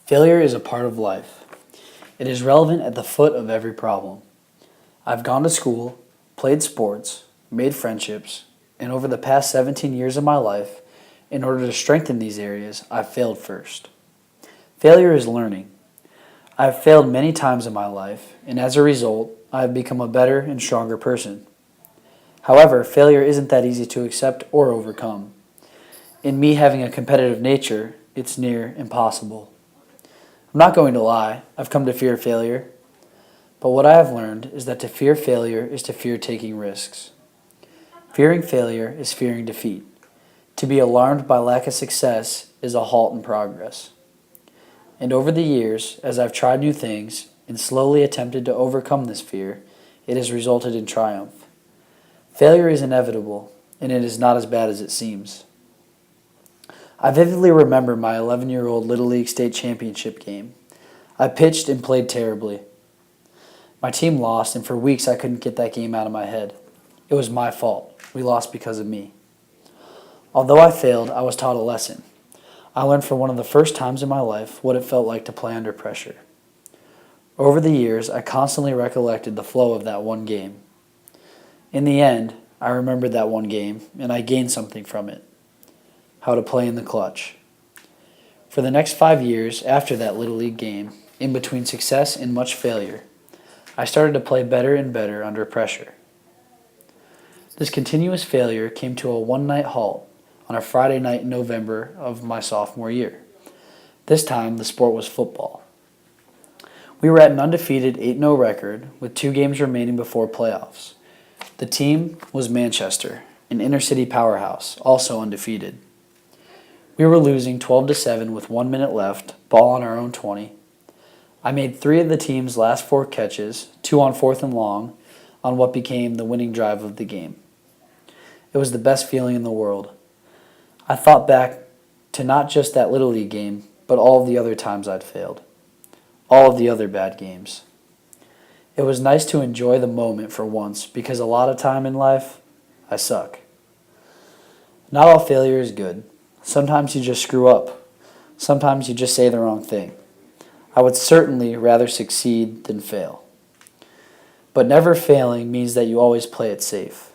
Failure is a part of life. It is relevant at the foot of every problem. I've gone to school, played sports, made friendships, and over the past 17 years of my life, in order to strengthen these areas, I've failed first. Failure is learning. I have failed many times in my life, and as a result, I have become a better and stronger person. However, failure isn't that easy to accept or overcome. In me having a competitive nature, it's near impossible. I'm not going to lie, I've come to fear failure. But what I have learned is that to fear failure is to fear taking risks. Fearing failure is fearing defeat. To be alarmed by lack of success is a halt in progress. And over the years, as I've tried new things and slowly attempted to overcome this fear, it has resulted in triumph. Failure is inevitable, and it is not as bad as it seems. I vividly remember my 11-year-old Little League state championship game. I pitched and played terribly. My team lost, and for weeks I couldn't get that game out of my head. It was my fault. We lost because of me. Although I failed, I was taught a lesson. I learned for one of the first times in my life what it felt like to play under pressure. Over the years, I constantly recollected the flow of that one game. In the end, I remembered that one game, and I gained something from it. How to play in the clutch. For the next 5 years after that Little League game, in between success and much failure, I started to play better and better under pressure. This continuous failure came to a one-night halt on a Friday night in November of my sophomore year. This time, the sport was football. We were at an undefeated 8-0 record with 2 games remaining before playoffs. The team was Manchester, an inner-city powerhouse, also undefeated. We were losing 12-7 with 1 minute left, ball on our own 20. I made 3 of the team's last 4 catches, 2 on 4th and long, on what became the winning drive of the game. It was the best feeling in the world. I thought back to not just that Little League game, but all of the other times I'd failed. All of the other bad games. It was nice to enjoy the moment for once, because a lot of time in life, I suck. Not all failure is good. Sometimes you just screw up. Sometimes you just say the wrong thing. I would certainly rather succeed than fail. But never failing means that you always play it safe.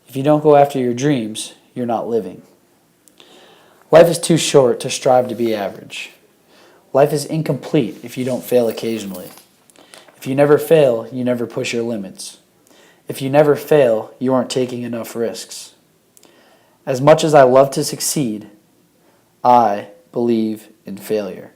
If you don't go after your dreams, you're not living. Life is too short to strive to be average. Life is incomplete if you don't fail occasionally. If you never fail, you never push your limits. If you never fail, you aren't taking enough risks. As much as I love to succeed, I believe in failure.